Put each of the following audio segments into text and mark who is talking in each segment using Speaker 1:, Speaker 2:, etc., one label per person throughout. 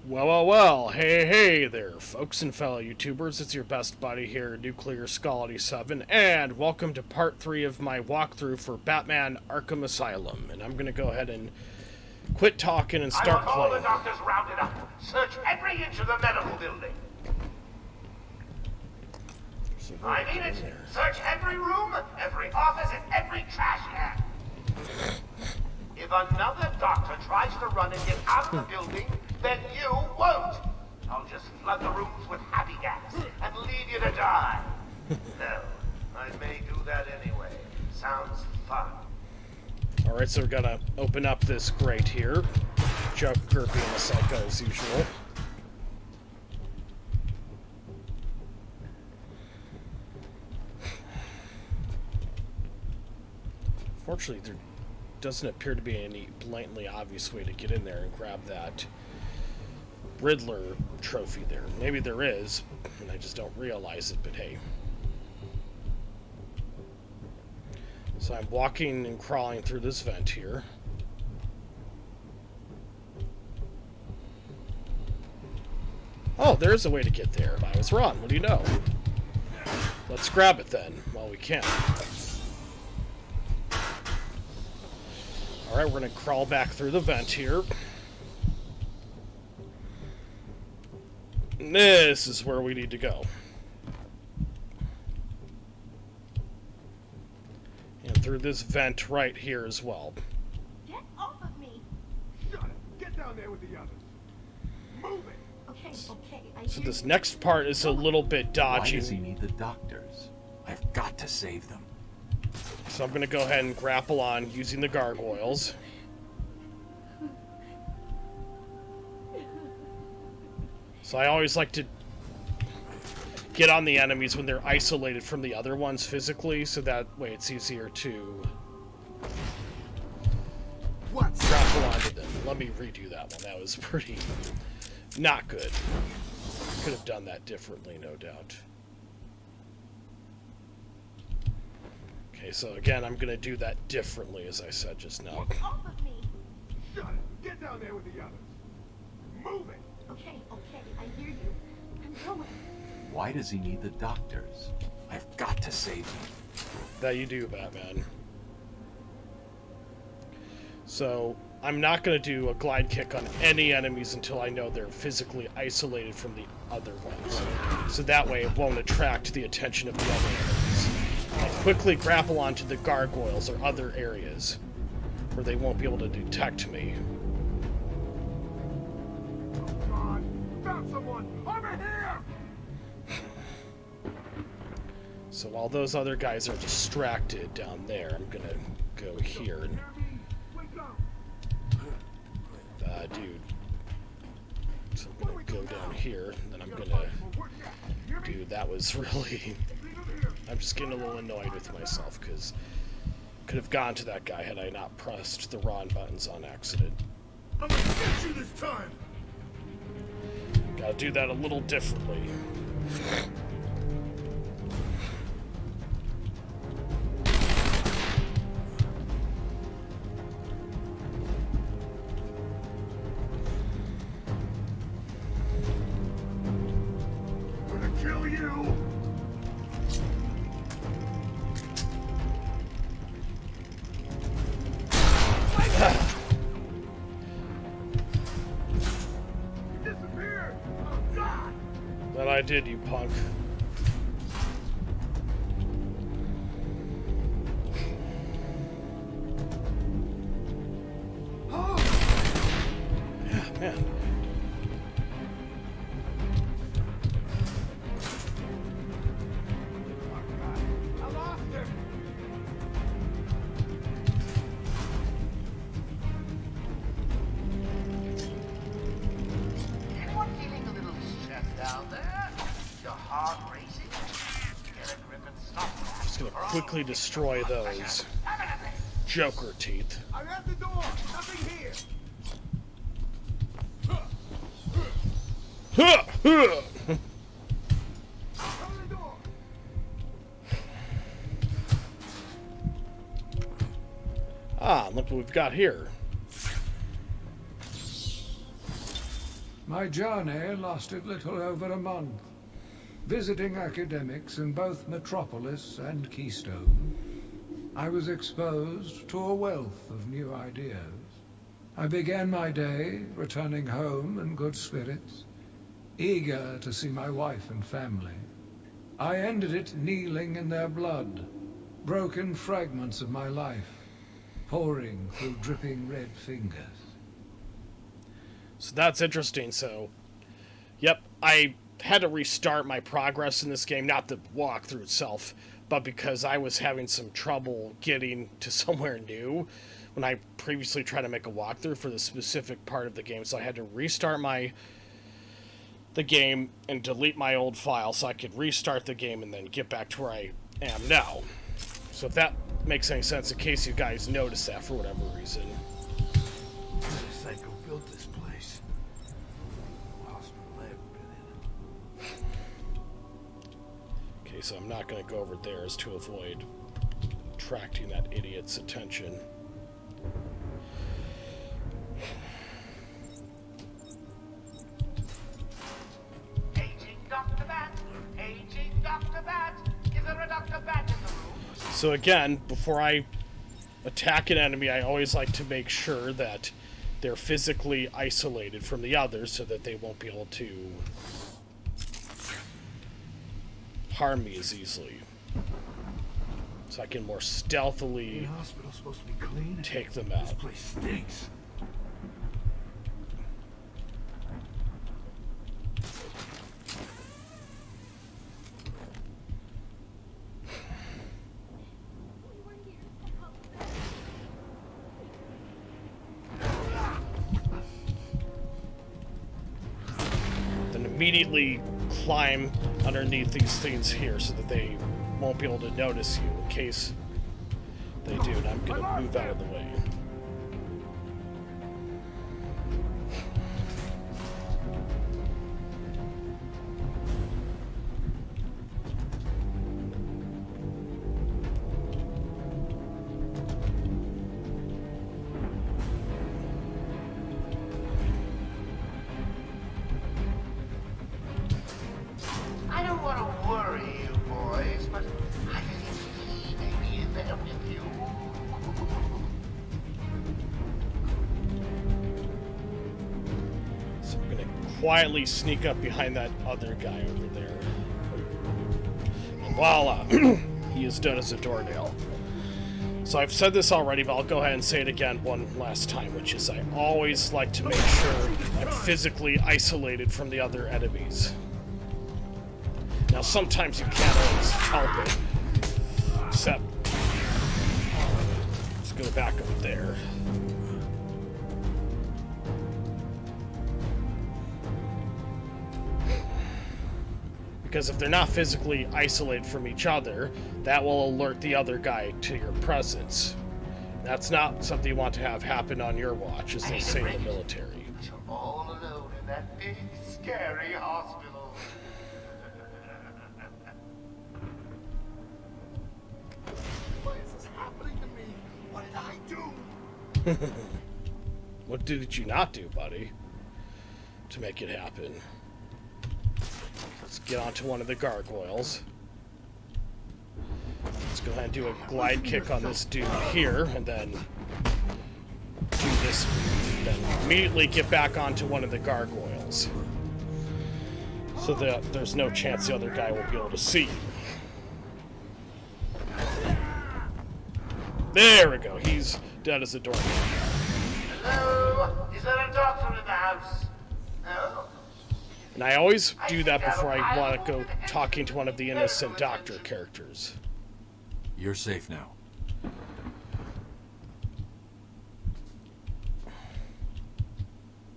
Speaker 1: Well, hey there, folks and fellow YouTubers. It's your best buddy here, Nuclear Scality 7, and welcome to part 3 of my walkthrough for Batman Arkham Asylum. And I'm gonna go ahead and quit talking and start playing.
Speaker 2: All the doctors rounded up. Search every inch of the medical building. I mean it. Search every room, every office, and every trash can. If another doctor tries to run and get out of the building, then you won't. I'll just flood the rooms with happy gas and leave you to die. No, I may do that anyway. Sounds fun.
Speaker 1: Alright, so we're gonna open up this grate here. Joker being a psycho as usual. Fortunately, there doesn't appear to be any blatantly obvious way to get in there and grab that Riddler trophy there. Maybe there is, and I just don't realize it, but hey. So I'm walking and crawling through this vent here. Oh, there's a way to get there. I was wrong. What do you know? Let's grab it then, while we can. Alright, we're going to crawl back through the vent here. This is where we need to go. And through this vent right here as well.
Speaker 3: Get off of me!
Speaker 2: Shut it! Get down there with the others. Move it!
Speaker 3: Okay,
Speaker 1: So this next part is a little bit dodgy.
Speaker 4: Why does he need the doctors? I've got to save them.
Speaker 1: So I'm going to go ahead and grapple on using the gargoyles. So I always like to get on the enemies when they're isolated from the other ones physically, so that way it's easier to grapple onto them. Let me redo that one. That was pretty not good. Could have done that differently, no doubt. Okay, so again, I'm going to do that differently, as I said just now.
Speaker 3: Get off of me!
Speaker 2: Shut it! Get down there with the others. Move it!
Speaker 3: Okay, I hear you. I'm going.
Speaker 4: Why does he need the doctors? I've got to save them.
Speaker 1: That you do, Batman. So, I'm not going to do a glide kick on any enemies until I know they're physically isolated from the other ones. So that way it won't attract the attention of the other enemies. I'll quickly grapple onto the gargoyles or other areas where they won't be able to detect me.
Speaker 2: God! Found someone! Over here!
Speaker 1: So while those other guys are distracted down there, I'm gonna go here and dude. So I'm gonna go down here, and then I'm gonna dude, that was really I'm just getting a little annoyed with myself because could have gone to that guy had I not pressed the wrong buttons on accident.
Speaker 2: I'm gonna get you this time!
Speaker 1: Gotta do that a little differently.
Speaker 2: I'm gonna kill you! Disappeared! Oh God!
Speaker 1: That I did, you punk. Yeah, man.
Speaker 2: I lost him! Anyone feeling a little stressed down there? Your heart racing? Get a grip and stop that.
Speaker 1: Just gonna quickly destroy those Joker teeth.
Speaker 2: I'm at the door! Nothing here! Open the door!
Speaker 1: Ah, look what we've got here.
Speaker 5: My journey lasted little over a month, visiting academics in both Metropolis and Keystone. I was exposed to a wealth of new ideas. I began my day returning home in good spirits, eager to see my wife and family. I ended it kneeling in their blood, broken fragments of my life, pouring through dripping red fingers.
Speaker 1: So that's interesting. So, yep, I had to restart my progress in this game, not the walkthrough itself, but because I was having some trouble getting to somewhere new when I previously tried to make a walkthrough for the specific part of the game. So I had to restart the game and delete my old file so I could restart the game and then get back to where I am now. So if that makes any sense, in case you guys notice that for whatever reason.
Speaker 4: Psycho built this place. Hospital I've been in.
Speaker 1: Okay, so I'm not going to go over there as to avoid attracting that idiot's attention.
Speaker 2: Aging Dr. Bat! Aging Dr. Bat! Is there a Dr. Bat in the room?
Speaker 1: So again, before I attack an enemy, I always like to make sure that they're physically isolated from the others so that they won't be able to harm me as easily. So I can more
Speaker 4: The
Speaker 1: stealthily
Speaker 4: hospital's supposed to be clean.
Speaker 1: take them
Speaker 4: This
Speaker 1: out.
Speaker 4: place stinks.
Speaker 3: We were here to help them.
Speaker 1: Then immediately climb underneath these things here so that they won't be able to notice you in case they do. And I'm going to move out of the way.
Speaker 2: I don't want to worry you boys, but I think he may be in there with you.
Speaker 1: So I'm going to quietly sneak up behind that other guy over there. And voila! He is done as a doornail. So I've said this already, but I'll go ahead and say it again one last time, which is I always like to make sure I'm physically isolated from the other enemies. Now, sometimes you can't always help it. Except, let's go back up there. Because if they're not physically isolated from each other, that will alert the other guy to your presence. That's not something you want to have happen on your watch, as they say in the military.
Speaker 2: But you're all alone in that big, scary hospital. Why is this happening to me? What did I do?
Speaker 1: What did you not do, buddy, to make it happen? Let's get onto one of the gargoyles. Let's go ahead and do a glide kick on this dude here, and then do this. Then immediately get back onto one of the gargoyles, so that there's no chance the other guy will be able to see you. There we go. He's dead as a doornail.
Speaker 2: Hello? Is there a doctor in the house? No?
Speaker 1: And I always do that before I want to go talking to one of the innocent doctor characters.
Speaker 4: You're safe now.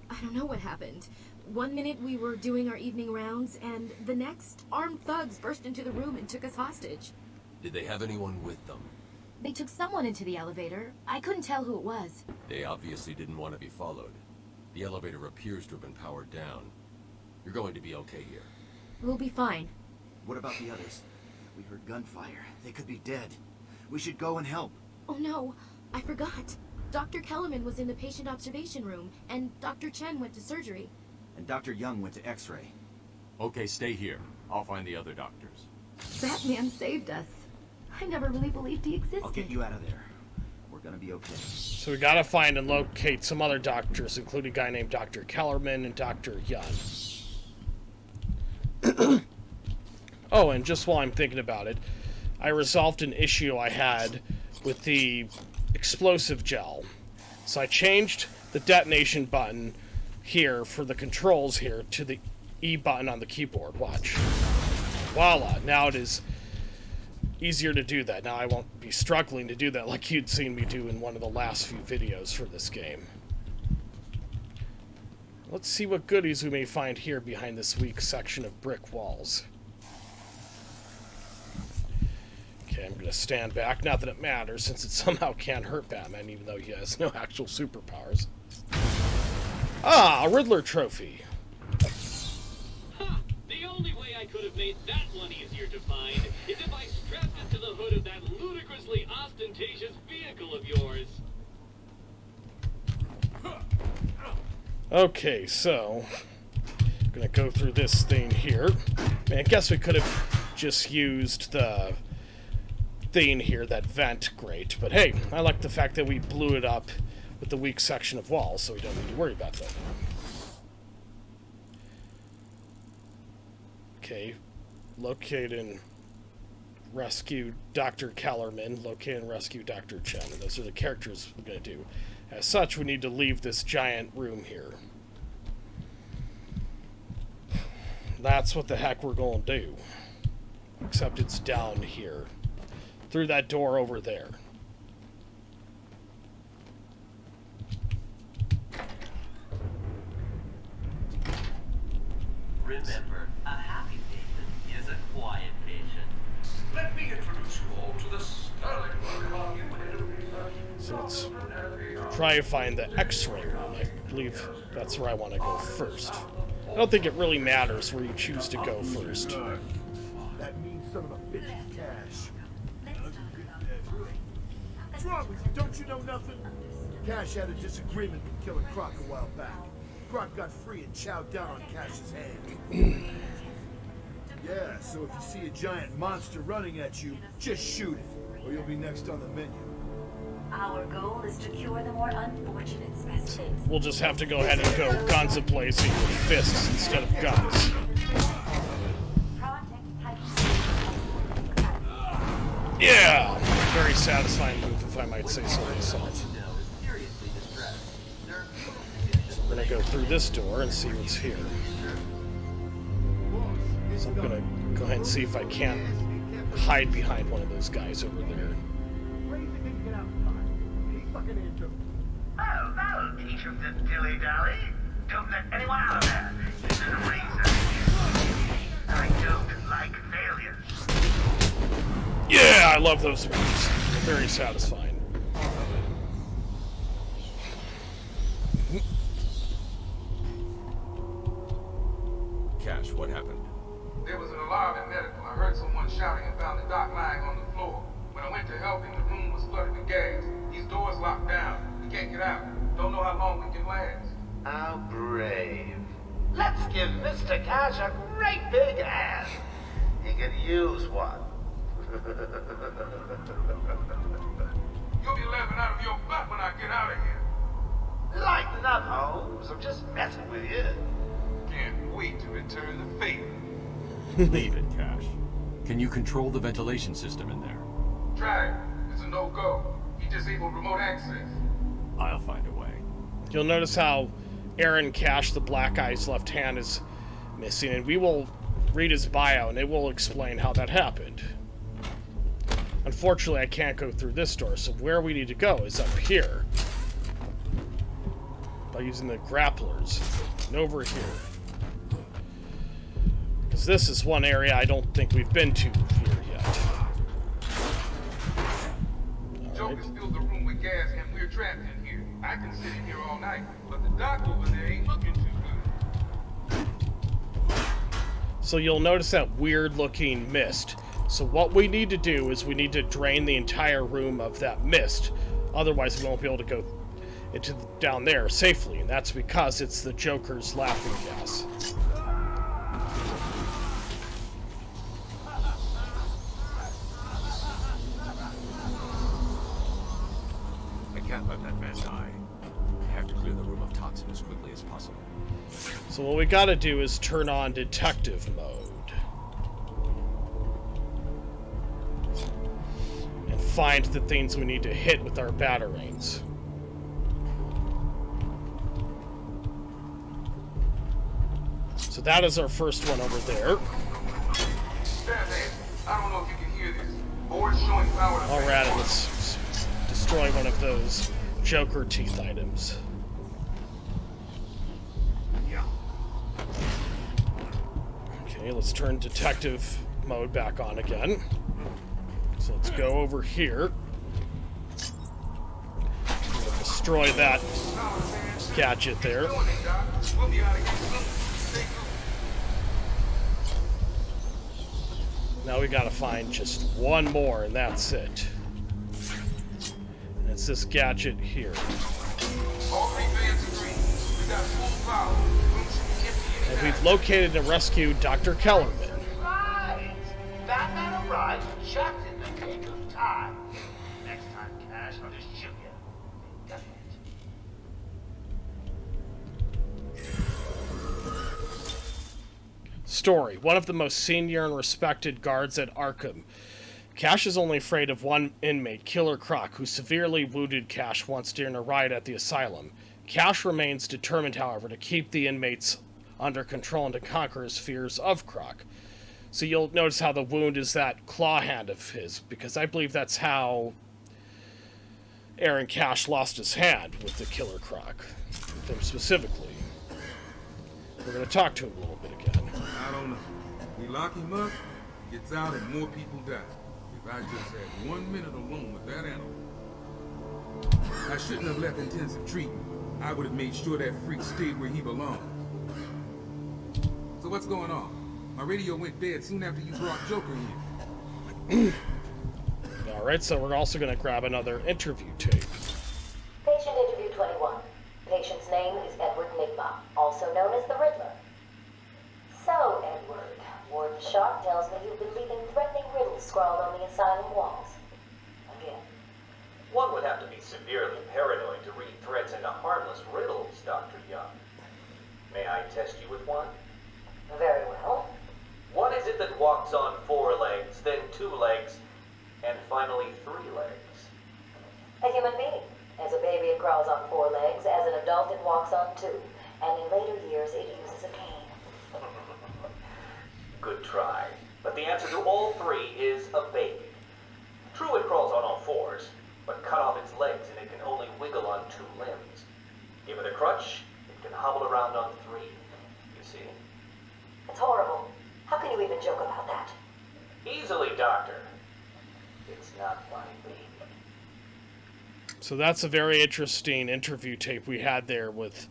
Speaker 6: I don't know what happened. One minute we were doing our evening rounds, and the next, armed thugs burst into the room and took us hostage.
Speaker 7: Did they have anyone with them?
Speaker 6: They took someone into the elevator. I couldn't tell who it was.
Speaker 7: They obviously didn't want to be followed. The elevator appears to have been powered down. You're going to be okay here.
Speaker 6: We'll be fine.
Speaker 8: What about the others? We heard gunfire. They could be dead. We should go and help.
Speaker 6: Oh no, I forgot. Dr. Kellerman was in the patient observation room, and Dr. Chen went to surgery.
Speaker 8: and Dr. Young went to X-ray.
Speaker 7: Okay, stay here. I'll find the other doctors.
Speaker 6: Batman saved us. I never really believed he existed.
Speaker 8: I'll get you out of there. We're gonna be okay.
Speaker 1: So we gotta find and locate some other doctors, including a guy named Dr. Kellerman and Dr. Young. Oh, and just while I'm thinking about it, I resolved an issue I had with the explosive gel. So I changed the detonation button here for the controls here to the E button on the keyboard. Watch. Voila. Now it is easier to do that. Now I won't be struggling to do that like you'd seen me do in one of the last few videos for this game. Let's see what goodies we may find here behind this weak section of brick walls. Okay, I'm gonna stand back. Not that it matters, since it somehow can't hurt Batman, even though he has no actual superpowers. Ah, a Riddler trophy.
Speaker 9: Ha! The only way I could have made that one easier to find is if I strapped it to the hood of that ludicrously ostentatious vehicle of yours.
Speaker 1: Okay, so I'm gonna go through this thing here. I guess we could have just used the thing here, that vent, great. But hey, I like the fact that we blew it up with the weak section of wall, so we don't need to worry about that. Okay, locate and rescue Dr. Kellerman, locate and rescue Dr. Chen. And those are the characters we're going to do. As such, we need to leave this giant room here. That's what the heck we're going to do. Except it's down here. Through that door over there.
Speaker 10: Remember, a happy patient is a quiet patient.
Speaker 5: Let me introduce you all to the sterling work of you head of research.
Speaker 1: So let's try to find the X-ray room. I believe that's where I want to go first. I don't think it really matters where you choose to go first.
Speaker 2: That means some of the bitch's cash. What's wrong with you? Don't you know nothing? Cash had a disagreement with Killer Croc a while back. Croc got free and chowed down on Cash's hand. Yeah, so if you see a giant monster running at you, just shoot it, or you'll be next on the menu.
Speaker 3: Our goal is to cure the more unfortunate specimens.
Speaker 1: We'll just have to go ahead and go guns a-blazing with fists instead of guns. Yeah! Very satisfying move, if I might say so myself. We're gonna go through this door and see what's here. So I'm gonna go ahead and see if I can't hide behind one of those guys over there.
Speaker 2: Oh, that'll teach him to dilly-dally. Don't let anyone out of there. This is a reason. I don't like failures.
Speaker 1: Yeah, I love those moves. Very satisfying.
Speaker 7: Cash, what happened?
Speaker 5: There was an alarm in medical. I heard someone shouting and found the doc lying on the floor. When I went to help him, the room was flooded with gas. These doors locked down. We can't get out. Don't know how long we can last.
Speaker 2: How brave. Let's give Mr. Cash a great big hand. He could use one.
Speaker 5: You'll be laughing out of your butt when I get out of here.
Speaker 2: Lighten up, Holmes. I'm just messing with you.
Speaker 5: Can't wait to return the favor.
Speaker 7: Leave it, Cash. Can you control the ventilation system in there?
Speaker 5: Try it. It's a no-go. He disabled remote access.
Speaker 7: I'll find a way.
Speaker 1: You'll notice how Aaron Cash, the Black Eye's left hand, is missing, and we will read his bio, and it will explain how that happened. Unfortunately, I can't go through this door, so where we need to go is up here. By using the grapplers. And over here. Because this is one area I don't think we've been to here yet.
Speaker 5: Joker's filled the room with gas and we're trapped in here. I can sit in here all night, but the doc over there ain't looking too good.
Speaker 1: So you'll notice that weird looking mist. So what we need to do is we need to drain the entire room of that mist. Otherwise we won't be able to go into down there safely, and that's because it's the Joker's laughing gas.
Speaker 7: I can't let that man die. I have to clear the room of toxin as quickly as possible.
Speaker 1: So what we gotta do is turn on detective mode. And find the things we need to hit with our batarangs. So that is our first one over there.
Speaker 11: I don't know if you can hear this. Board showing power.
Speaker 1: Alright, let's destroy one of those Joker teeth items. Okay, let's turn detective mode back on again. So let's go over here. Destroy that gadget there. Now we gotta find just one more, and that's it. And it's this gadget here. And we've located and rescued Dr. Kellerman.
Speaker 2: Right! Batman arrived just in the nick of time. Next time, Cash, I'll just shoot you. Got it.
Speaker 1: Story. One of the most senior and respected guards at Arkham. Cash is only afraid of one inmate, Killer Croc, who severely wounded Cash once during a riot at the asylum. Cash remains determined, however, to keep the inmates under control and to conquer his fears of Croc. So you'll notice how the wound is that claw hand of his, because I believe that's how Aaron Cash lost his hand with the Killer Croc, with him specifically. We're going to talk to him a little bit again.
Speaker 11: I don't know. We lock him up, gets out, and more people die. If I just had 1 minute alone with that animal. I shouldn't have left intensive treatment. I would have made sure that freak stayed where he belonged. So what's going on? My radio went dead soon after you brought Joker here.
Speaker 1: Alright, so we're also going to grab another interview tape.
Speaker 3: Patient interview 21. Patient's name is Edward Nigma, also known as the Riddler. So, Edward, Warden Sharp tells me you've been leaving threatening riddles scrawled on the asylum walls. Again.
Speaker 10: One would have to be severely paranoid to read threats into harmless riddles, Dr. Young. May I test you with one?
Speaker 3: Very well.
Speaker 10: What is it that walks on 4 legs, then 2 legs, and finally 3 legs?
Speaker 3: A human being. As a baby, it crawls on 4 legs. As an adult, it walks on 2. And in later years, it uses a cane.
Speaker 10: Good try. But the answer to all 3 is a baby. True, it crawls on all 4s, but cut off its legs and it can only wiggle on 2 limbs. Give it a crutch, it can hobble around on 3. You see?
Speaker 3: It's horrible. How can you even joke about that?
Speaker 10: Easily, Doctor. It's not my baby.
Speaker 1: So that's a very interesting interview tape we had there with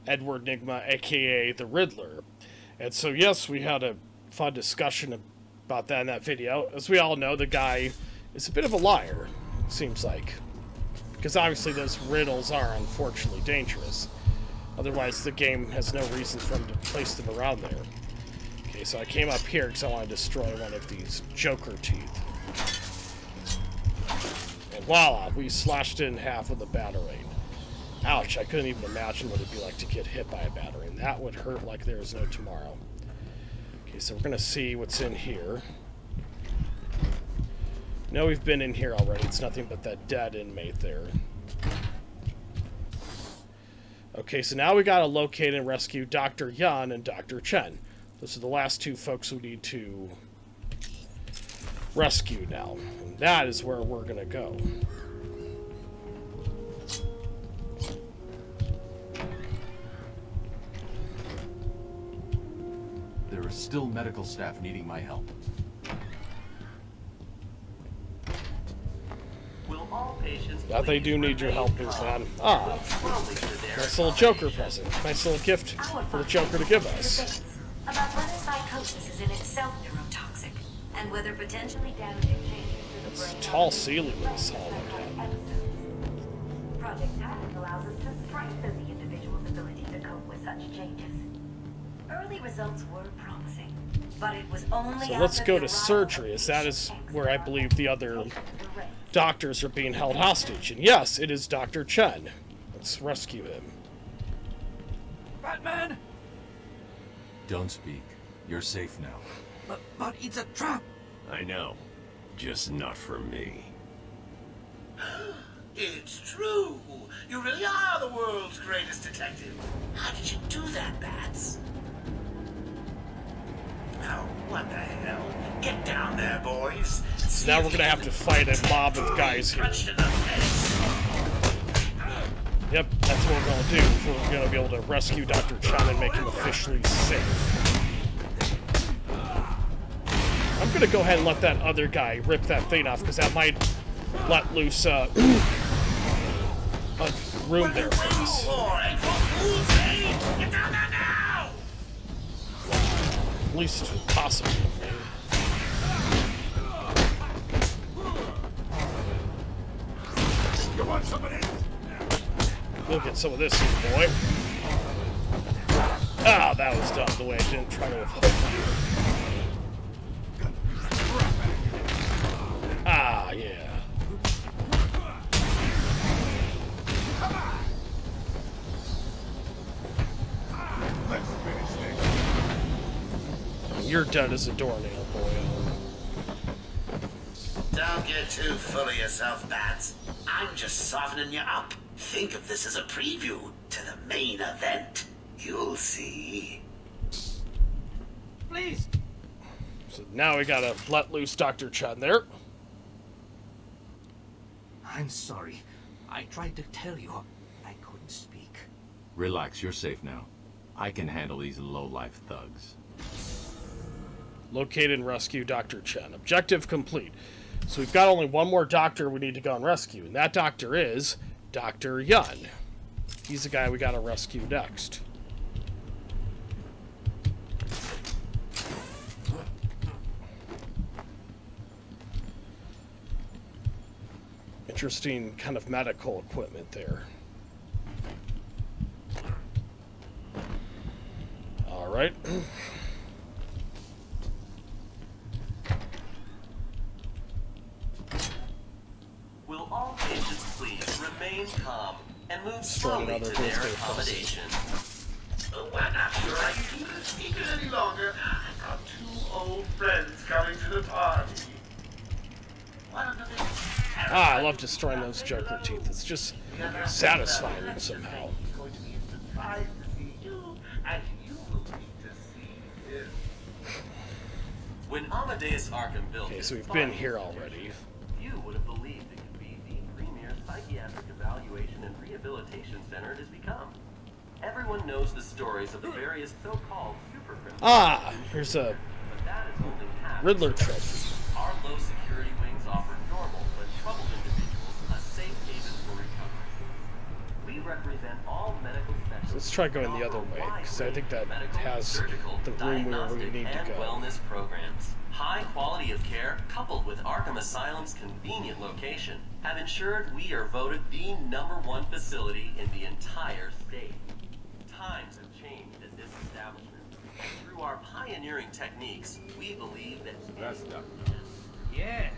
Speaker 1: Edward Nigma, aka the Riddler. And so, yes, we had a fun discussion about that in that video. As we all know, the guy is a bit of a liar, it seems like. Because obviously those riddles are unfortunately dangerous. Otherwise, the game has no reason for him to place them around there. Okay, so I came up here because I want to destroy one of these Joker teeth. And voila, we slashed it in half with a batarang. Ouch, I couldn't even imagine what it'd be like to get hit by a batarang. That would hurt like there's no tomorrow. Okay, so we're going to see what's in here. No, we've been in here already. It's nothing but that dead inmate there. Okay, so now we got to locate and rescue Dr. Yan and Dr. Chen. Those are the last 2 folks we need to rescue now. And that is where we're going to go.
Speaker 4: There is still medical staff needing my help.
Speaker 10: Will all patients
Speaker 1: That they do need your help, man. Ah, nice little Joker present. Nice little gift for the Joker to give us.
Speaker 3: About whether psychosis is in itself neurotoxic, and whether potentially damaging changes to the brain.
Speaker 1: It's tall ceiling in this hall.
Speaker 3: Project Atlas allows us to strengthen the individual's ability to cope with such changes. Early results were promising, but it was only
Speaker 1: So let's go to surgery, as that is where I believe the other doctors are being held hostage. And yes, it is Dr. Chen. Let's rescue him.
Speaker 8: Batman!
Speaker 4: Don't speak. You're safe now.
Speaker 8: But it's a trap!
Speaker 7: I know. Just not for me.
Speaker 2: It's true. You really are the world's greatest detective. How did you do that, Bats? Oh, what the hell? Get down there, boys.
Speaker 1: So now we're gonna have to fight a mob of guys here. Yep, that's what we're gonna do. We're gonna be able to rescue Dr. Chen and make him officially safe. I'm gonna go ahead and let that other guy rip that thing off, because that might let loose a room there for us. At least possible.
Speaker 2: You want some of this?
Speaker 1: We'll get some of this here, boy. Ah, that was done the way I didn't try to avoid that. Ah, yeah. You're dead as a doornail, boy.
Speaker 2: Don't get too full of yourself, Bats. I'm just softening you up. Think of this as a preview to the main event. You'll see.
Speaker 8: Please!
Speaker 1: So now we gotta let loose Dr. Chen there.
Speaker 8: I'm sorry. I tried to tell you. I couldn't speak.
Speaker 4: Relax, you're safe now. I can handle these low-life thugs.
Speaker 1: Locate and rescue Dr. Chen. Objective complete. So we've got only one more doctor we need to go and rescue, and that doctor is Dr. Yun. He's the guy we gotta rescue next. Interesting kind of medical equipment there. All right.
Speaker 10: Will all patients please remain calm and move
Speaker 1: Strong
Speaker 10: slowly to
Speaker 1: another
Speaker 10: their
Speaker 1: birthday
Speaker 10: accommodation?
Speaker 2: We're not sure I can do this speaking any longer. I've got two old friends coming to the party. One of them is
Speaker 1: Ah, I love destroying those Joker teeth. It's just satisfying somehow.
Speaker 2: He's going to be surprised to see you, and you will need to see him.
Speaker 10: When Amadeus Arkham built
Speaker 1: Okay,
Speaker 10: his
Speaker 1: so we've been
Speaker 10: final
Speaker 1: here
Speaker 10: version,
Speaker 1: already.
Speaker 10: few would have believed it could be the premier psychiatric evaluation and rehabilitation center it has become. Everyone knows the stories of the various so-called super criminals.
Speaker 1: Ah, here's a
Speaker 10: But that is only half.
Speaker 1: Riddler trophy.
Speaker 10: Our low security wings offer normal but troubled individuals a safe haven for recovery. We represent all medical specialists.
Speaker 1: Let's try going the other way, because I think that has the room where we need to
Speaker 10: and
Speaker 1: go.
Speaker 10: wellness programs. High quality of care, coupled with Arkham Asylum's convenient location, have ensured we are voted the #1 facility in the entire state. Times have changed at this establishment, and through our pioneering techniques, we believe that
Speaker 12: Yeah,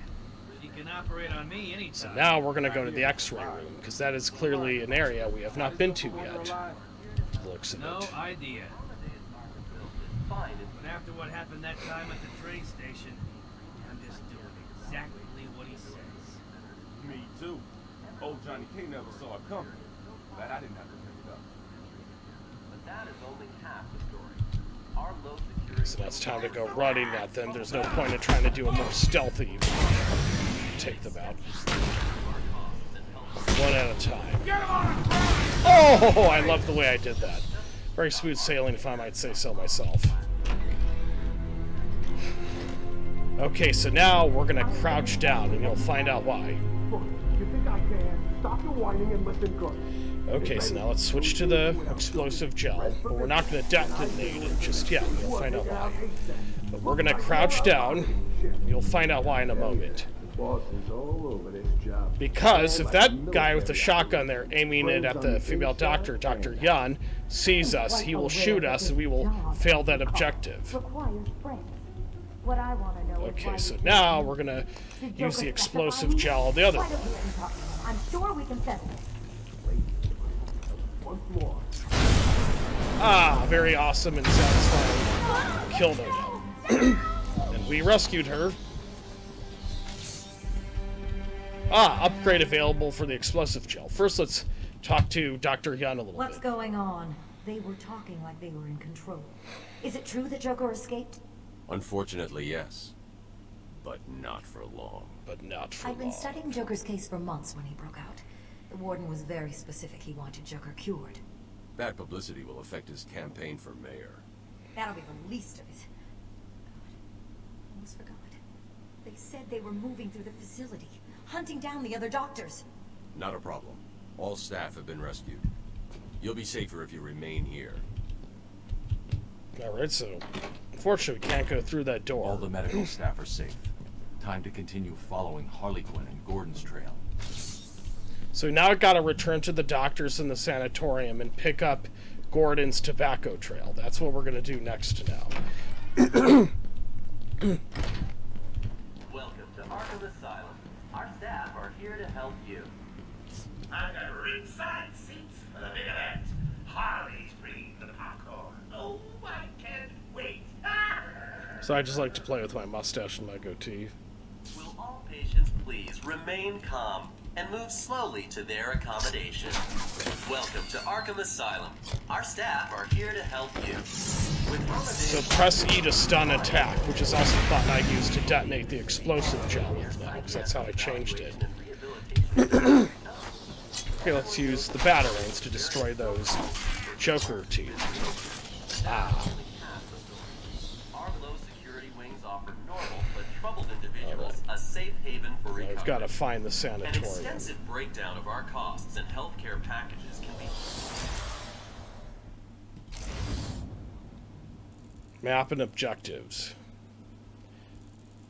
Speaker 12: she can operate on me anytime.
Speaker 1: So now we're going to go to the X-ray room, because that is clearly an area we have not been to yet. Looks of
Speaker 12: No
Speaker 1: it.
Speaker 12: idea.
Speaker 10: fine.
Speaker 12: But after what happened that time at the train station, I'm just doing exactly what he says.
Speaker 11: Me too. Old Johnny K never saw it coming. Glad I didn't have to pick it up.
Speaker 10: But that is only half the story. Our low security.
Speaker 1: So now it's time to go running at them. There's no point in trying to do a more stealthy. Take them out. One at a time. Oh, I love the way I did that. Very smooth sailing, if I might say so myself. Okay, so now we're gonna crouch down, and you'll find out why.
Speaker 2: You think I can? Stop your whining and listen good.
Speaker 1: Okay, so now let's switch to the explosive gel, but we're not gonna detonate it just yet. You'll find out why. But we're gonna crouch down. You'll find out why in a moment.
Speaker 13: Boss is all over this job.
Speaker 1: Because if
Speaker 13: Like
Speaker 1: that guy with the
Speaker 13: military
Speaker 1: shotgun there aiming it at the female doctor, Dr. Yun, sees us, he will shoot us and we will fail that objective.
Speaker 3: Requires friends. What I want to know is
Speaker 1: Okay,
Speaker 3: why
Speaker 1: so
Speaker 3: you
Speaker 1: now
Speaker 3: think
Speaker 1: we're gonna
Speaker 3: the
Speaker 1: use
Speaker 3: Joker
Speaker 1: the
Speaker 3: specified
Speaker 1: explosive
Speaker 3: you?
Speaker 1: gel on the other
Speaker 3: Why don't
Speaker 1: one.
Speaker 3: you let me talk to him? I'm sure we can settle this.
Speaker 13: Once more.
Speaker 1: Ah, very awesome and satisfying kill no doubt. And we rescued her. Ah, upgrade available for the explosive gel. First, let's talk to Dr. Yun a little
Speaker 3: What's
Speaker 1: bit.
Speaker 3: going on? They were talking like they were in control. Is it true that Joker escaped?
Speaker 7: Unfortunately, yes. But not for long.
Speaker 1: But not for
Speaker 3: I've been
Speaker 1: long.
Speaker 3: studying Joker's case for months when he broke out. The warden was very specific. He wanted Joker cured.
Speaker 7: Bad publicity will affect his campaign for mayor.
Speaker 3: That'll be the least of it. God, I almost forgot. They said they were moving through the facility, hunting down the other doctors.
Speaker 7: Not a problem. All staff have been rescued. You'll be safer if you remain here.
Speaker 1: Alright, so unfortunately we can't go through that door.
Speaker 4: All the medical staff are safe. Time to continue following Harley Quinn and Gordon's trail.
Speaker 1: So now I gotta return to the doctors in the sanatorium and pick up Gordon's tobacco trail. That's what we're gonna do next now.
Speaker 10: Welcome to Arkham Asylum. Our staff are here to help you.
Speaker 2: I got ringside seats for the big event. Harley's bringing the popcorn. Oh, I can't wait.
Speaker 1: So I just like to play with my mustache and my goatee.
Speaker 10: Will all patients please remain calm and move slowly to their accommodation? Welcome to Arkham Asylum. Our staff are here to help you. With
Speaker 1: So press E to stun attack, which is also the button I use to detonate the explosive gel with them, because that's how I changed it. Okay, let's use the batarangs to destroy those Joker teeth. Ah.
Speaker 10: Our low security wings offer normal but troubled individuals a safe haven for recovery.
Speaker 1: I've got to find the
Speaker 10: An
Speaker 1: sanatorium.
Speaker 10: extensive breakdown of our costs and healthcare packages can be
Speaker 1: Map and objectives.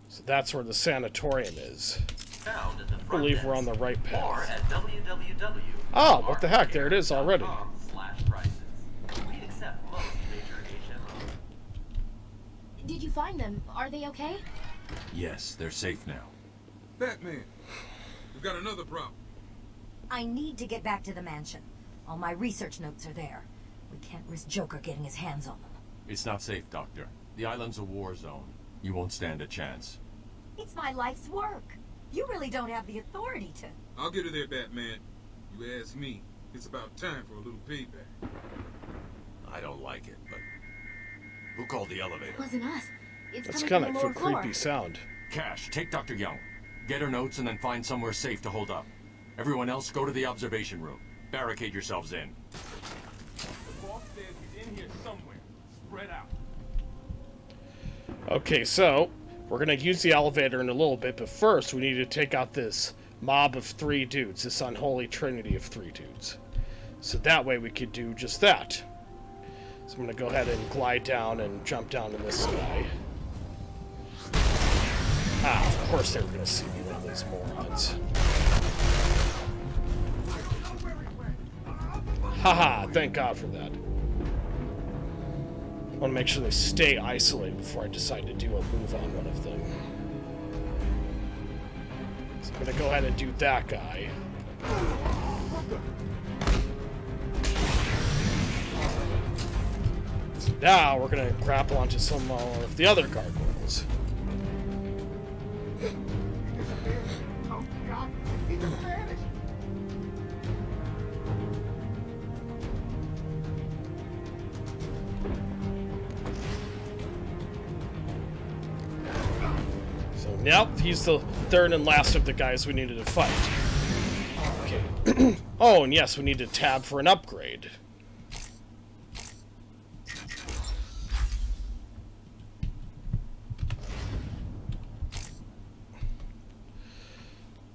Speaker 1: So that's where the sanatorium is.
Speaker 10: found at the
Speaker 1: I
Speaker 10: front
Speaker 1: believe we're
Speaker 10: desk
Speaker 1: on the right
Speaker 10: or
Speaker 1: path.
Speaker 10: at www.
Speaker 1: Oh, what the heck, there it is already.
Speaker 10: /prices. We accept most major HMOs.
Speaker 6: Did you find them? Are they okay?
Speaker 4: Yes, they're safe now.
Speaker 11: Batman, we've got another problem.
Speaker 3: I need to get back to the mansion. All my research notes are there. We can't risk Joker getting his hands on them.
Speaker 4: It's not safe, Doctor. The island's a war zone. You won't stand a chance.
Speaker 3: It's my life's work. You really don't have the authority to...
Speaker 11: I'll get her there, Batman. You ask me, it's about time for a little payback.
Speaker 7: I don't like it, but... Who called the elevator?
Speaker 6: Wasn't us. It's
Speaker 1: That's
Speaker 6: coming
Speaker 1: kind
Speaker 6: from
Speaker 1: of
Speaker 6: the
Speaker 1: a
Speaker 6: lower floor.
Speaker 1: creepy sound.
Speaker 4: Cash, take Dr. Young. Get her notes and then find somewhere safe to hold up. Everyone else, go to the observation room. Barricade yourselves in.
Speaker 11: The boss says he's in here somewhere. Spread out.
Speaker 1: Okay, so we're gonna use the elevator in a little bit, but first we need to take out this mob of 3 dudes, this unholy trinity of 3 dudes. So that way we could do just that. So I'm gonna go ahead and glide down and jump down in this guy. Ah, of course they were gonna see me, one of those morons. Haha, thank God for that. I want to make sure they stay isolated before I decide to do a move on one of them. So I'm going to go ahead and do that guy. So now we're going to grapple onto some more of the other gargoyles.
Speaker 2: Oh, God, he just vanished.
Speaker 1: So, yep, he's the third and last of the guys we needed to fight. Okay. Oh, and yes, we need to tab for an upgrade.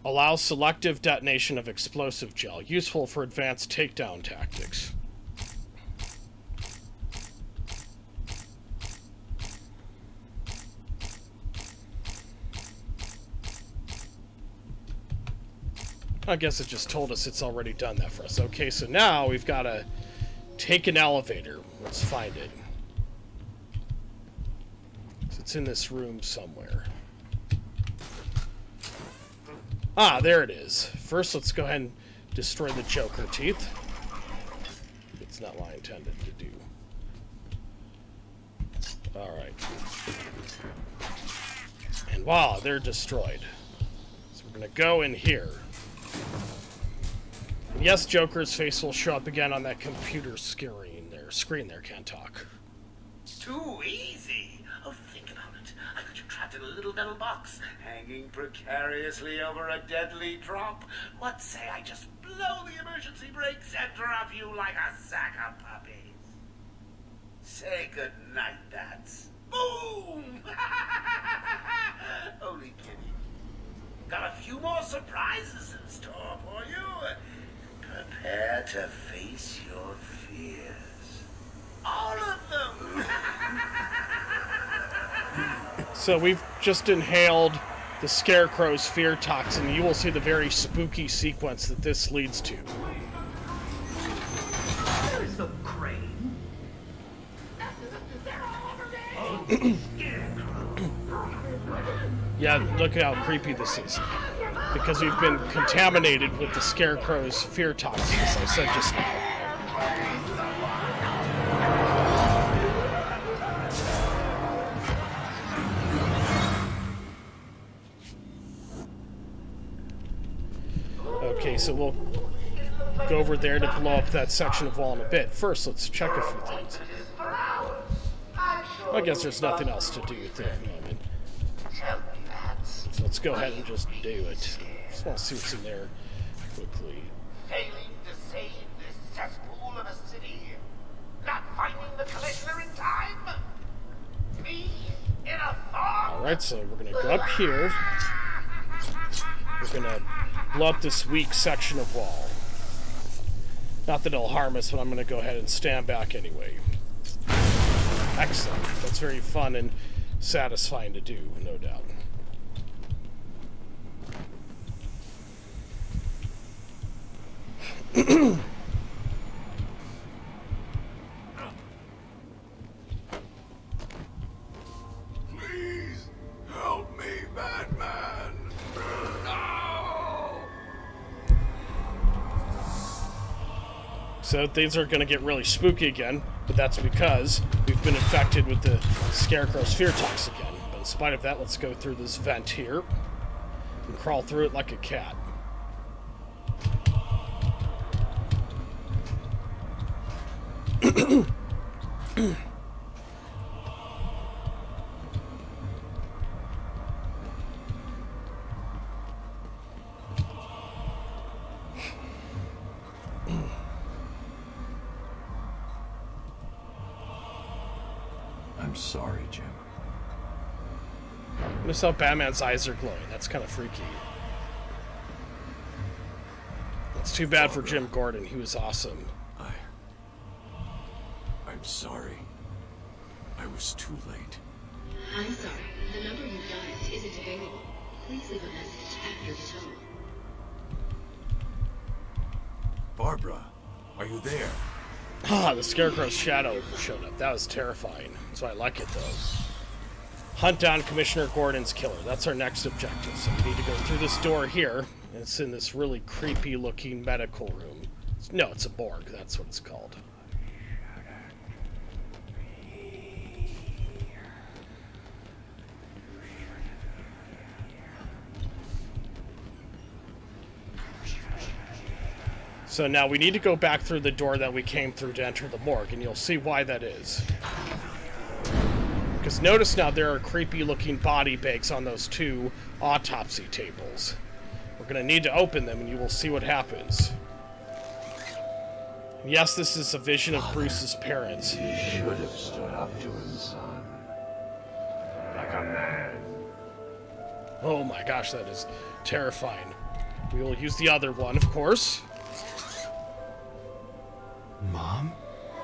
Speaker 1: Allows selective detonation of explosive gel, useful for advanced takedown tactics. I guess it just told us it's already done that for us. Okay, so now we've got to take an elevator. Let's find it. So it's in this room somewhere. Ah, there it is. First, let's go ahead and destroy the Joker teeth. It's not what I intended to do. Alright. And wow, they're destroyed. So we're gonna go in here. And yes, Joker's face will show up again on that computer screen there, can't talk.
Speaker 2: Too easy. Oh, think about it. I got you trapped in a little metal box, hanging precariously over a deadly drop. What say I just blow the emergency brakes and drop you like a sack of puppies? Say goodnight, Bats. Boom! Only kidding. Got a few more surprises in store for you. Prepare to face your fears. All of them!
Speaker 1: So we've just inhaled the Scarecrow's fear toxin. You will see the very spooky sequence that this leads to.
Speaker 2: There's the crane.
Speaker 1: Yeah, look at how creepy this is. Because we've been contaminated with the Scarecrow's fear toxin, as I said just now. Okay, so we'll go over there to blow up that section of wall in a bit. First, let's check a few things. I guess there's nothing else to do at the moment. So let's go ahead and just do it. Just want to see what's in there quickly.
Speaker 2: Failing to save this cesspool of a city. Not finding the commissioner in time. Me in a thong.
Speaker 1: Alright, so we're going to go up here. We're going to blow up this weak section of wall. Not that it'll harm us, but I'm going to go ahead and stand back anyway. Excellent. That's very fun and satisfying to do, no doubt.
Speaker 11: Please help me, Batman. No!
Speaker 1: So things are going to get really spooky again, but that's because we've been infected with the Scarecrow's fear tox again. But in spite of that, let's go through this vent here and crawl through it like a cat.
Speaker 7: I'm sorry, Jim.
Speaker 1: Notice how Batman's eyes are glowing. That's kind of freaky. It's too bad for Jim Gordon. He was awesome.
Speaker 7: I'm sorry. I was too late.
Speaker 14: I'm sorry. The number you dialed isn't available. Please leave a message after the tone.
Speaker 7: Barbara, are you there?
Speaker 1: Ah, the Scarecrow's shadow showed up. That was terrifying. That's why I like it, though. Hunt down Commissioner Gordon's killer. That's our next objective. So we need to go through this door here. And it's in this really creepy-looking medical room. No, it's a morgue. That's what it's called. So now we need to go back through the door that we came through to enter the morgue, and you'll see why that is. Because notice now there are creepy looking body bags on those two autopsy tables. We're going to need to open them and you will see what happens. Yes, this is a vision of Bruce's parents.
Speaker 13: You should have stood up to him, son. Like a man.
Speaker 1: Oh my gosh, that is terrifying. We will use the other one, of course.
Speaker 8: Mom?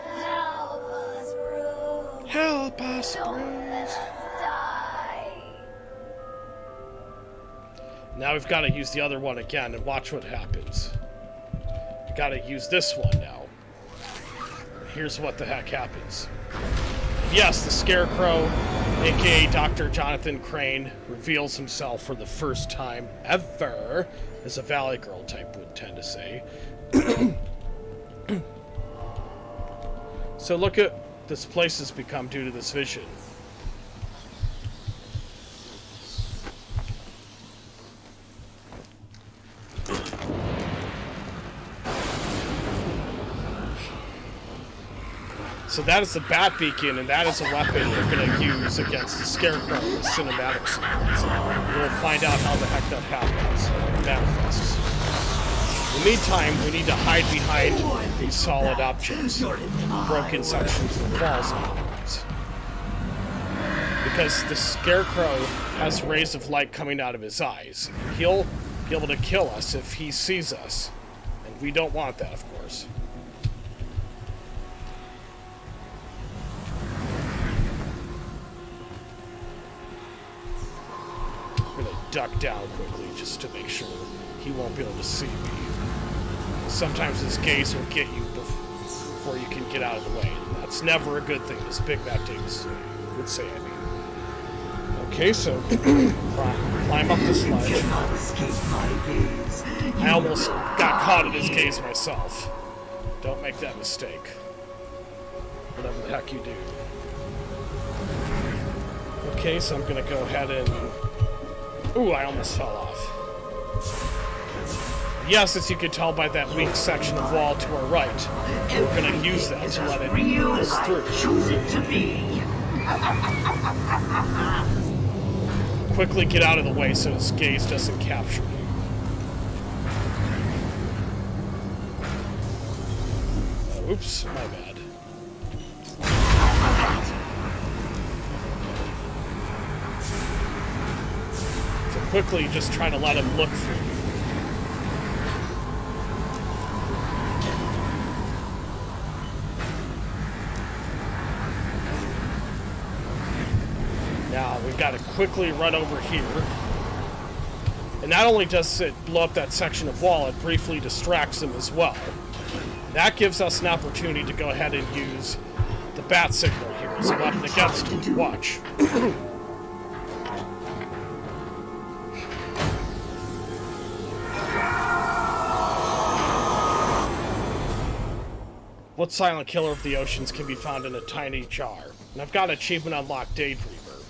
Speaker 3: Help us, Bruce.
Speaker 1: Help us,
Speaker 3: Don't
Speaker 1: Bruce.
Speaker 3: let us die.
Speaker 1: Now we've got to use the other one again and watch what happens. We got to use this one now. Here's what the heck happens. Yes, the Scarecrow, aka Dr. Jonathan Crane, reveals himself for the first time ever, as a Valley Girl type would tend to say. So look at this place has become due to this vision. So that is the Bat Beacon, and that is a weapon we're going to use against the Scarecrow in the cinematic sequence. We'll find out how the heck that happens, manifests. In the meantime, we need to hide behind these solid objects, broken sections of walls and otherwise. Because the Scarecrow has rays of light coming out of his eyes. He'll be able to kill us if he sees us, and we don't want that, of course. Duck down quickly just to make sure he won't be able to see me. Sometimes his gaze will get you before you can get out of the way. That's never a good thing, as Big Matt Davis would say, I mean. Okay, so climb up the ledge. I almost got caught in his gaze myself. Don't make that mistake. Whatever the heck you do. Okay, so I'm gonna go ahead and... Ooh, I almost fell off. Yes, as you can tell by that weak section of wall to our right, we're going to use that to let it pass through. Quickly get out of the way so his gaze doesn't capture me. Oops, my bad. Quickly just try to let him look for you. Now we've got to quickly run over here. And not only does it blow up that section of wall, it briefly distracts him as well. That gives us an opportunity to go ahead and use the bat signal here as a weapon against him. Watch. What silent killer of the oceans can be found in a tiny jar? And I've got achievement unlocked, Daydreamer.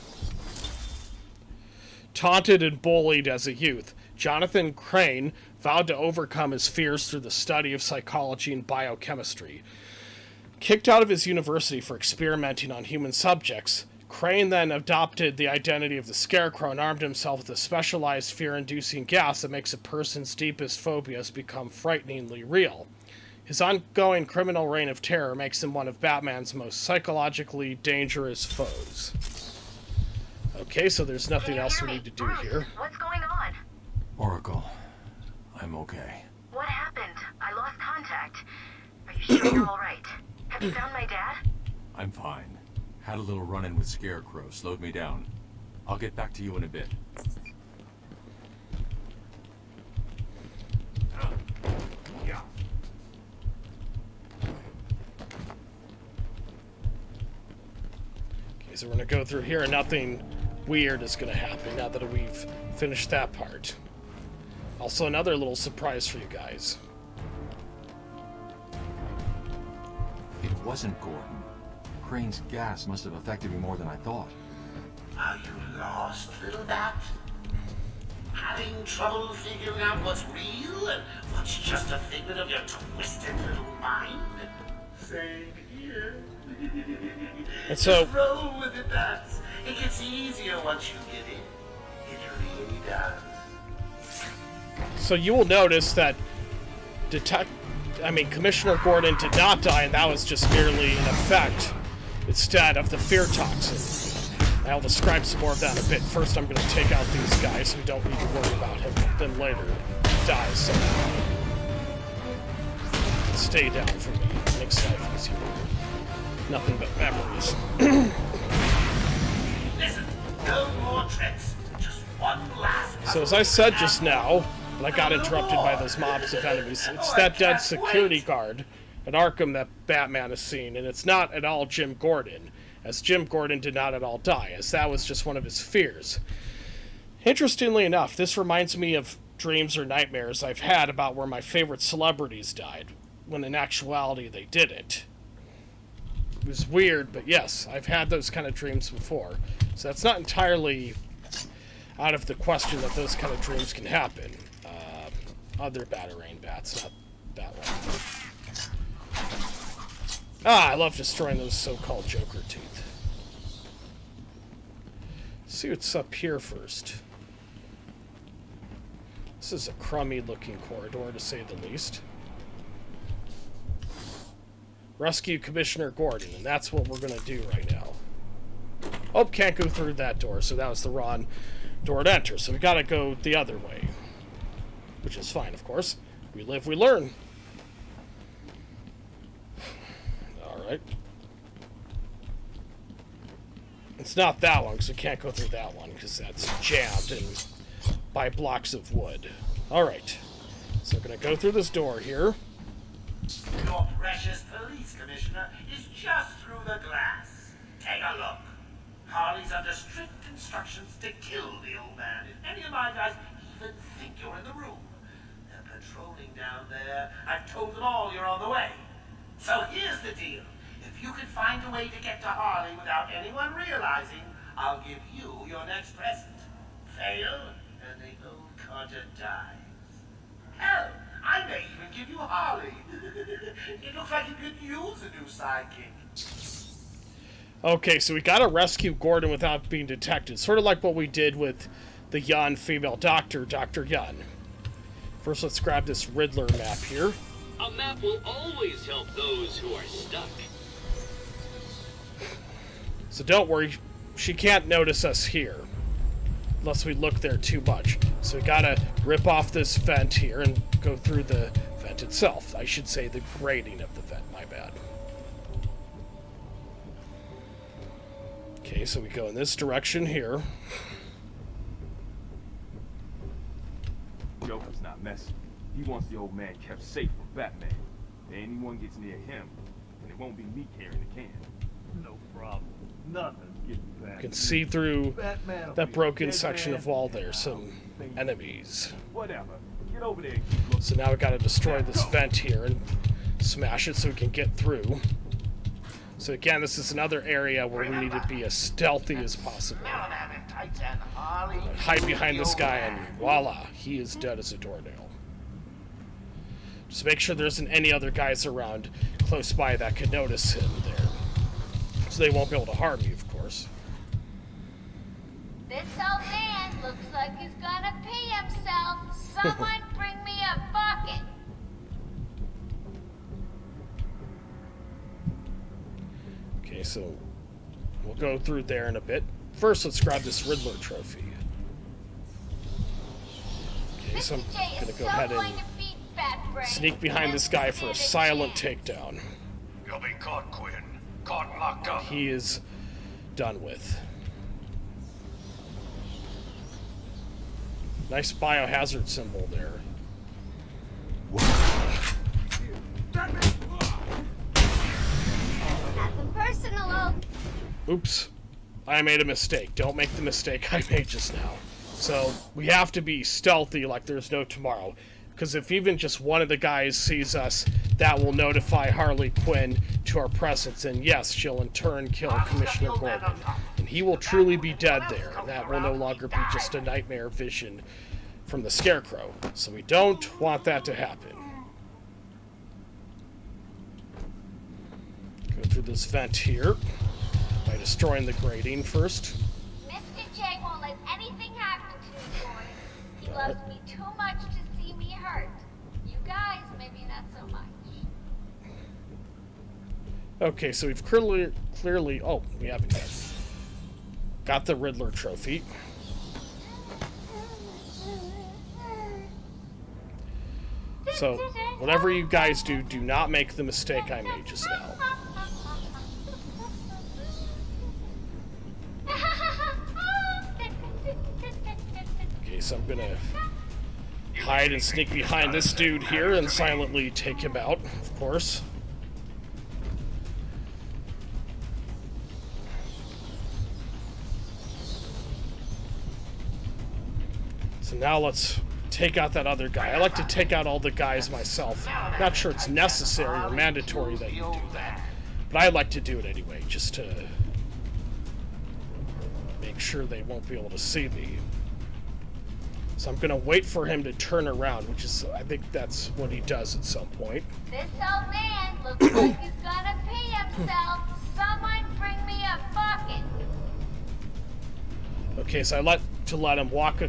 Speaker 1: Taunted and bullied as a youth, Jonathan Crane vowed to overcome his fears through the study of psychology and biochemistry. Kicked out of his university for experimenting on human subjects, Crane then adopted the identity of the Scarecrow and armed himself with a specialized fear-inducing gas that makes a person's deepest phobias become frighteningly real. His ongoing criminal reign of terror makes him one of Batman's most psychologically dangerous foes. Okay, so there's nothing else we need to do here.
Speaker 3: What's going on?
Speaker 4: Oracle, I'm okay.
Speaker 3: What happened? I lost contact. Are you sure you're all right? Have you found my dad?
Speaker 4: I'm fine. Had a little run-in with Scarecrow, slowed me down. I'll get back to you in a bit.
Speaker 1: So we're going to go through here and nothing weird is going to happen now that we've finished that part. Also another little surprise for you guys.
Speaker 4: It wasn't Gordon. Crane's gas must have affected me more than I thought.
Speaker 2: Are you lost, little bat? Having trouble figuring out what's real and what's just a figment of your twisted little mind? Same here.
Speaker 1: And so,
Speaker 2: just roll with it, bats. It gets easier once you get in. It really does.
Speaker 1: So you will notice that Commissioner Gordon did not die, and that was just merely an effect instead of the fear toxin. I'll describe some more of that in a bit. First, I'm going to take out these guys who don't need to worry about him. Then later, dies somehow. Stay down for me. Makes life easier. Nothing but memories.
Speaker 2: Listen, no more tricks. Just one last
Speaker 1: So as I said just now, when I got interrupted by those mobs of enemies, it's that dead security guard at Arkham that Batman has seen, and it's not at all Jim Gordon, as Jim Gordon did not at all die, as that was just one of his fears. Interestingly enough, this reminds me of dreams or nightmares I've had about where my favorite celebrities died, when in actuality they didn't. It was weird, but yes, I've had those kind of dreams before. So that's not entirely out of the question that those kind of dreams can happen. Other Batarang bats, not that one. Ah, I love destroying those so-called Joker teeth. Let's see what's up here first. This is a crummy-looking corridor, to say the least. Rescue Commissioner Gordon, and that's what we're going to do right now. Oh, can't go through that door, so that was the wrong door to enter. So we got to go the other way. Which is fine, of course. We live, we learn. Alright. It's not that one, because we can't go through that one, because that's jammed and by blocks of wood. Alright. So we're going to go through this door here.
Speaker 2: Your precious police commissioner is just through the glass. Take a look. Harley's under strict instructions to kill the old man if any of my guys even think you're in the room. They're patrolling down there. I've told them all you're on the way. So here's the deal. If you can find a way to get to Harley without anyone realizing, I'll give you your next present. Fail, and the old Carter dies. Hell, I may even give you Harley. It looks like you could use a new sidekick.
Speaker 1: Okay, so we gotta rescue Gordon without being detected. Sort of like what we did with the young female doctor, Dr. Yun. First, let's grab this Riddler map here.
Speaker 9: A map will always help those who are stuck.
Speaker 1: So don't worry, she can't notice us here. Unless we look there too much. So we gotta rip off this vent here and go through the vent itself. I should say the grating of the vent, my bad. Okay, so we go in this direction here.
Speaker 15: Joker's not messing. He wants the old man kept safe from Batman. If anyone gets near him, then it won't be me carrying the can.
Speaker 12: No problem. Nothing's getting past.
Speaker 1: You can see through
Speaker 12: Batman will
Speaker 1: that
Speaker 12: be
Speaker 1: broken
Speaker 12: dead
Speaker 1: section
Speaker 12: man.
Speaker 1: of wall there, some enemies.
Speaker 15: Whatever. Get over there and keep looking.
Speaker 1: So now we gotta destroy this vent here and smash it so we can get through. So again, this is another area where we need to be as stealthy as possible. Hide behind this guy and voila, he is dead as a doornail. Just make sure there isn't any other guys around close by that could notice him there. So they won't be able to harm you, of course.
Speaker 16: This old man looks like he's gonna pee himself. Someone bring me a bucket.
Speaker 1: Okay, so we'll go through there in a bit. First, let's grab this Riddler trophy. Okay, so I'm gonna go ahead and sneak behind this guy for a silent takedown.
Speaker 2: You'll be caught, Quinn. Caught and locked up.
Speaker 1: He is done with. Nice biohazard symbol there.
Speaker 16: Nothing personal.
Speaker 1: Oops. I made a mistake. Don't make the mistake I made just now. So, we have to be stealthy like there's no tomorrow. Because if even just one of the guys sees us, that will notify Harley Quinn to our presence. And yes, she'll in turn kill Commissioner Gordon. And he will truly be dead there. And that will no longer be just a nightmare vision from the Scarecrow. So we don't want that to happen. Go through this vent here by destroying the grating first.
Speaker 16: Mr. J won't let anything happen to me, Gordon. He loves me too much to see me hurt. You guys, maybe not so much.
Speaker 1: Okay, so we've clearly oh, we haven't yet. Got the Riddler trophy. So, whatever you guys do, do not make the mistake I made just now. Okay, so I'm gonna hide and sneak behind this dude here and silently take him out, of course. So now let's take out that other guy. I like to take out all the guys myself. Not sure it's necessary or mandatory that you do that, but I like to do it anyway, just to make sure they won't be able to see me. So I'm gonna wait for him to turn around, which is, I think that's what he does at some point.
Speaker 16: This old man looks like he's gonna pee himself. Someone bring me a bucket.
Speaker 1: Okay, so I like to let him walk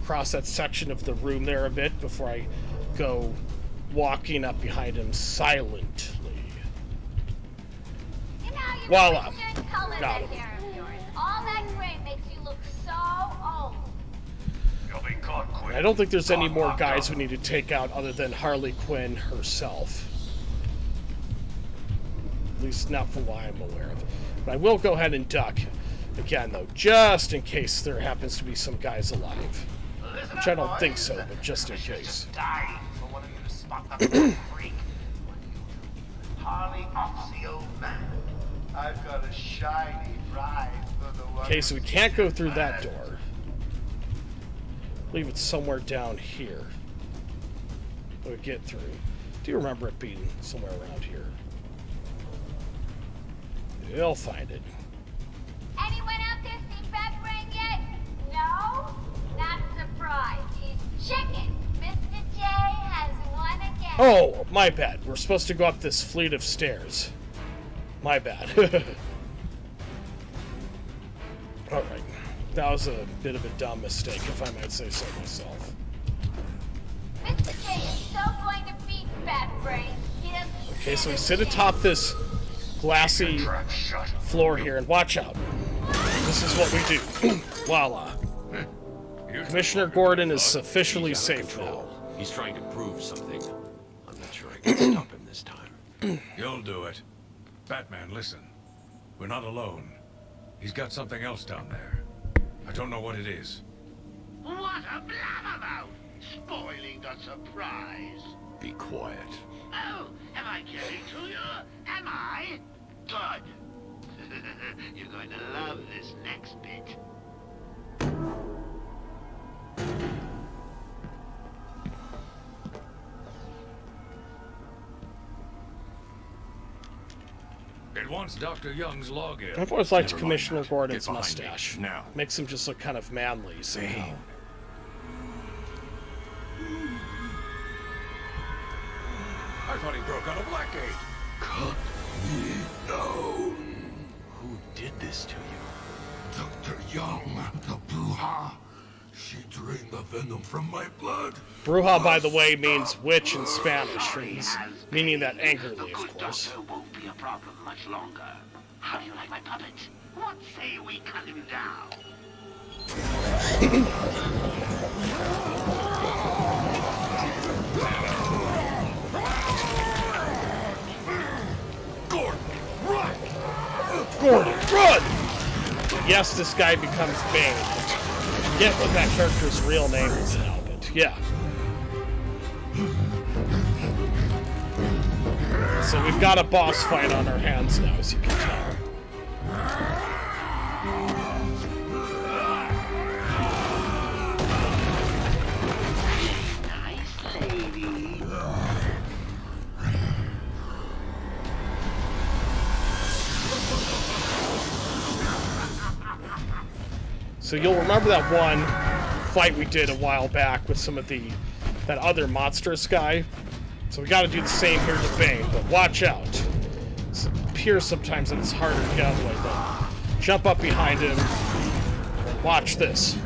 Speaker 1: across that section of the room there a bit before I go walking up behind him silently.
Speaker 16: You know, you
Speaker 1: Voila!
Speaker 16: shouldn't color
Speaker 1: Got
Speaker 16: that
Speaker 1: him.
Speaker 16: hair of yours. All that gray makes you look so old.
Speaker 2: You'll be caught quick.
Speaker 1: I don't think there's any more guys we need to take out other than Harley Quinn herself. At least not from what I'm aware of. But I will go ahead and duck. Again, though, just in case there happens to be some guys alive. Which I don't think so, but just in case.
Speaker 2: Dying for one of you to spot the freak. When you do, Harley offs the old man. I've got a shiny ride for the one.
Speaker 1: Okay, so we can't go through that door. I believe it's somewhere down here. We'll get through. Do you remember it being somewhere around here? You'll find it.
Speaker 16: Anyone out there seen Batman yet? No? Not surprised. He's chicken. Mr. J has won again.
Speaker 1: Oh, my bad. We're supposed to go up this fleet of stairs. My bad. Alright. That was a bit of a dumb mistake, if I might say so myself.
Speaker 16: Mr. J is so going to beat Batbrain. He doesn't
Speaker 1: Okay, so we sit atop this glassy floor here, and watch out. This is what we do. Voila. Commissioner Gordon is sufficiently safe now.
Speaker 7: He's trying to prove something. I'm not sure I can stop him this time.
Speaker 17: You'll do it. Batman, listen. We're not alone. He's got something else down there. I don't know what it is.
Speaker 2: What a blabbermouth! Spoiling the surprise.
Speaker 7: Be quiet.
Speaker 2: Oh, am I getting to you? Am I? Good. You're going to love this next bit.
Speaker 17: It wants Dr. Young's login.
Speaker 1: I've always liked
Speaker 17: Never mind
Speaker 1: Commissioner
Speaker 17: that.
Speaker 1: Gordon's
Speaker 17: Get behind me.
Speaker 1: mustache.
Speaker 17: Now.
Speaker 1: Makes him just look kind of manly. So.
Speaker 17: Bane. I thought he broke out of Blackgate.
Speaker 18: Cut me down.
Speaker 7: Who did this to you?
Speaker 18: Dr. Young, the Bruja. She drained the venom from my blood.
Speaker 1: Bruja, by the way, means witch in Spanish, meaning that angrily, of course.
Speaker 2: Doctor won't be a problem much longer. How do you like my puppet? What say we cut him down?
Speaker 17: Gordon, run!
Speaker 1: Gordon, run! Yes, this guy becomes Bane. I forget what that character's real name is now, but yeah. So we've got a boss fight on our hands now, as you can tell.
Speaker 2: Nice lady.
Speaker 1: So you'll remember that one fight we did a while back with some of that other monstrous guy. So we got to do the same here to Bane, but watch out. It appears sometimes that it's harder to get out of the way, but jump up behind him. Watch this.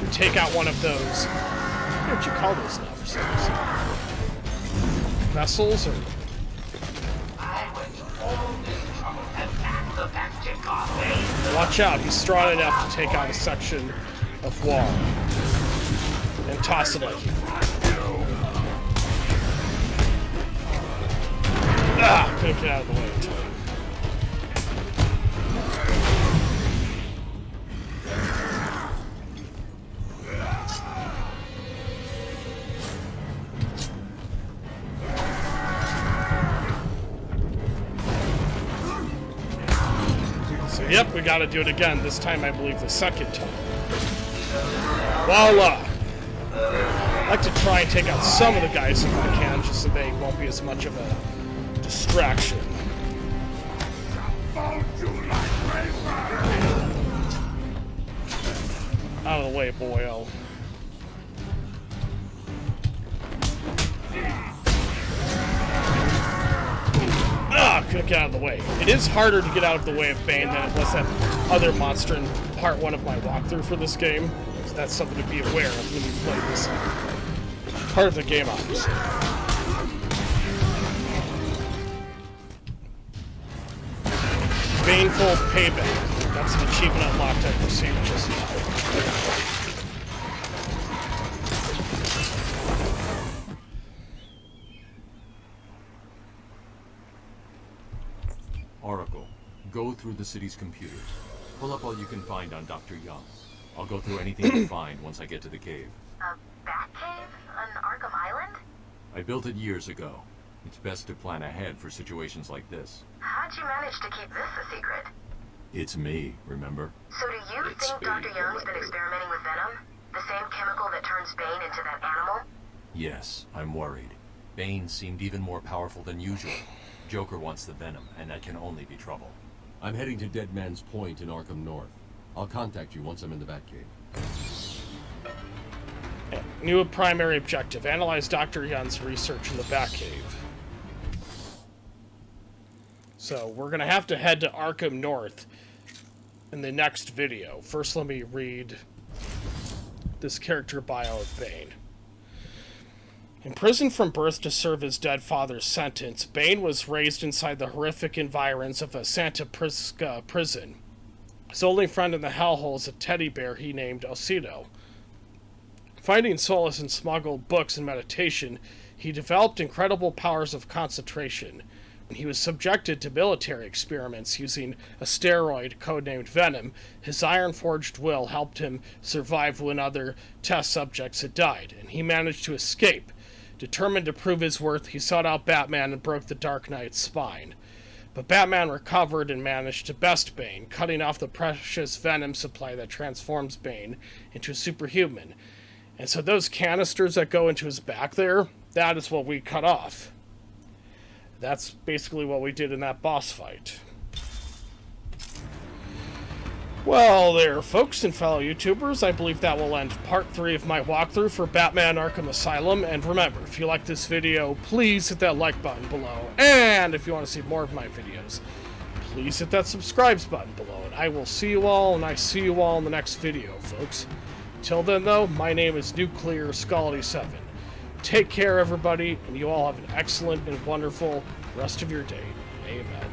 Speaker 1: We take out one of those. I forget what you call those now for some reason. Vessels or. Watch out, he's strong enough to take out a section of wall and toss it at you. Ah, couldn't get out of the way in time. Yep, we gotta do it again. This time, I believe, the second time. Voila! I'd like to try and take out some of the guys if I can, just so they won't be as much of a distraction. Out of the way, boyo. Ah, couldn't get out of the way. It is harder to get out of the way of Bane than it was that other monster in part 1 of my walkthrough for this game. So that's something to be aware of when you play this part of the game, obviously. Baneful Payback. That's an achievement unlocked I received just now.
Speaker 4: Oracle, go through the city's computers. Pull up all you can find on Dr. Young. I'll go through anything you find once I get to the cave.
Speaker 3: A bat cave on Arkham Island?
Speaker 4: I built it years ago. It's best to plan ahead for situations like this.
Speaker 3: How'd you manage to keep this a secret?
Speaker 4: It's me, remember?
Speaker 3: So do you think Dr. Young's been experimenting with venom? The same chemical that turns Bane into that animal?
Speaker 4: Yes, I'm worried. Bane seemed even more powerful than usual. Joker wants the venom, and that can only be trouble.
Speaker 7: I'm heading to Dead Man's Point in Arkham North. I'll contact you once I'm in the Batcave.
Speaker 1: New primary objective. Analyze Dr. Young's research in the Batcave. So, we're going to have to head to Arkham North in the next video. First, let me read this character bio of Bane. Imprisoned from birth to serve his dead father's sentence, Bane was raised inside the horrific environs of a Santa Prisca prison. His only friend in the hellhole is a teddy bear he named Osito. Finding solace in smuggled books and meditation, he developed incredible powers of concentration. When he was subjected to military experiments using a steroid codenamed Venom, his iron-forged will helped him survive when other test subjects had died, and he managed to escape. Determined to prove his worth, he sought out Batman and broke the Dark Knight's spine. But Batman recovered and managed to best Bane, cutting off the precious venom supply that transforms Bane into a superhuman. And so those canisters that go into his back there, that is what we cut off. That's basically what we did in that boss fight. Well there, folks and fellow YouTubers, I believe that will end part 3 of my walkthrough for Batman Arkham Asylum. And remember, if you like this video, please hit that like button below. And if you want to see more of my videos, please hit that subscribe button below. And I will see you all, and I see you all in the next video, folks. Till then, though, my name is Nuclear Scaldy7. Take care, everybody, and you all have an excellent and wonderful rest of your day. Amen.